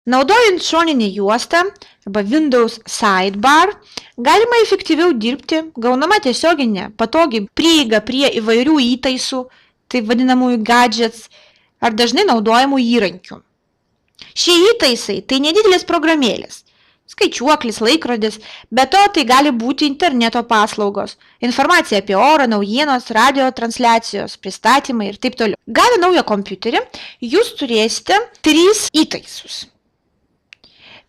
Naudojant šoninę juostą arba Windows Sidebar, galima efektyviau dirbti, gaunama tiesioginė patogi prieiga prie įvairių įtaisų, taip vadinamųjų gadgets, ar dažnai naudojamų įrankių. Šie įtaisai tai nedidelės programėlės, skaičiuoklis, laikrodis, be to tai gali būti interneto paslaugos, informacija apie orą, naujienos, radio transliacijos, pristatymai ir taip toliau. Gavę naują kompiuterį, jūs turėsite 3 įtaisus.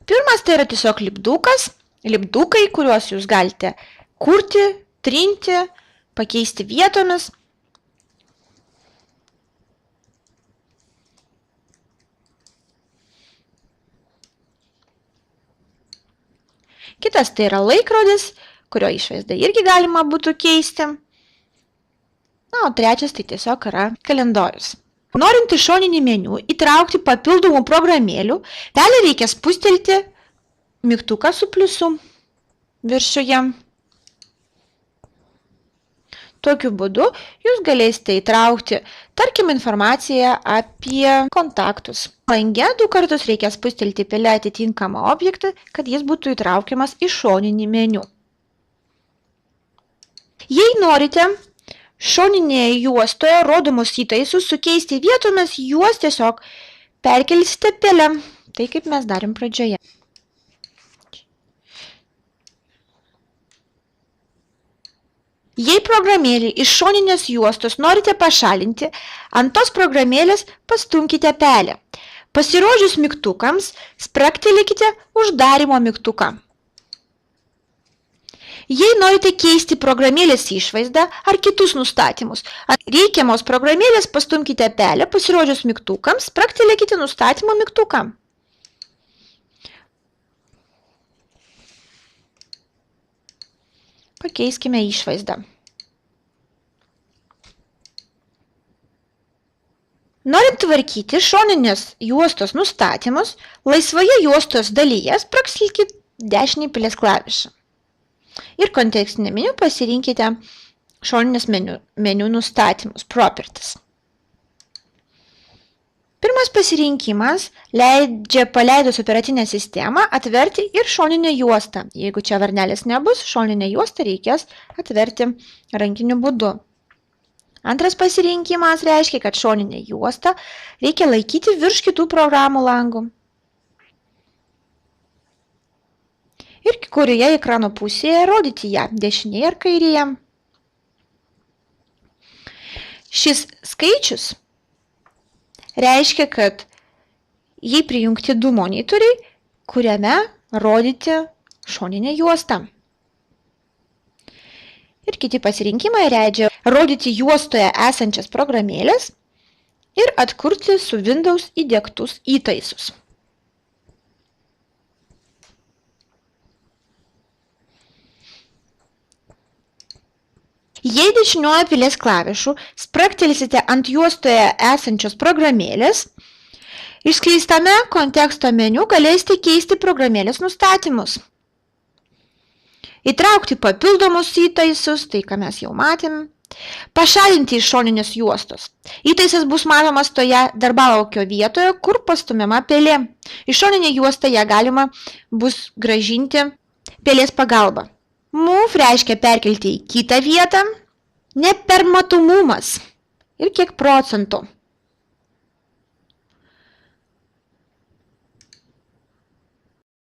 Pirmas tai yra tiesiog lipdukai, kuriuos jūs galite kurti, trinti, pakeisti vietomis. Kitas tai yra laikrodis, kurio išvaizdą irgi galima būtų keisti. Na, o trečias tai tiesiog yra kalendorius. Norint į šoninį meniu įtraukti papildomų programėlių, pelę reikia spustelti mygtuką su pliusu viršuje. Tokiu būdu jūs galėsite įtraukti, tarkim, informaciją apie kontaktus. Lange 2 kartus reikia spustelti pelę atitinkamą objektą, kad jis būtų įtraukiamas į šoninį meniu. Jei norite šoninėje juostoje rodomus įtaisus sukeisti vietomis, juos tiesiog perkelsite pelę, tai kaip mes darėm pradžioje. Jei programėlį iš šoninės juostos norite pašalinti, ant tos programėlės pastumkite pelę. Pasirodžius mygtukams, spragtelėkite uždarymo mygtuką. Jei norite keisti programėlės išvaizdą ar kitus nustatymus, ant reikiamos programėlės pastumkite pelę, pasirodžius mygtukams, spragtelėkite nustatymo mygtuką. Pakeiskime išvaizdą. Norint tvarkyti šoninės juostos nustatymus, laisvoje juostos dalyje spragstelkite dešinį pelės klavišą. Ir kontekstinė meniu pasirinkite šoninės meniu nustatymus, properties. Pirmas pasirinkimas leidžia paleidus operacinę sistemą atverti ir šoninę juostą. Jeigu čia varnelės nebus, šoninę juostą reikės atverti rankiniu būdu. Antras pasirinkimas reiškia, kad šoninę juostą reikia laikyti virš kitų programų langų. Ir kurioje ekrano pusėje rodyti ją, dešinėje ar kairėje. Šis skaičius reiškia, kad jei prijungti 2 monitoriai, kuriame rodyti šoninę juostą. Ir kiti pasirinkimai leidžia rodyti juostoje esančias programėlės ir atkurti su Windows įdiegtus įtaisus. Jei dešiniuoju pelės klavišu spragtelsite ant juostoje esančios programėlės, išskleistame konteksto meniu galėsite keisti programėlės nustatymus. Įtraukti papildomus įtaisus, tai ką mes jau matėm, pašalinti iš šoninės juostos. Įtaisas bus matomas toje darbalaukio vietoje, kur pastumiama pelė. Į šoninę juostą ją galima bus grąžinti pelės pagalba. Move reiškia perkelti į kitą vietą, nepermatomumas ir kiek procentų.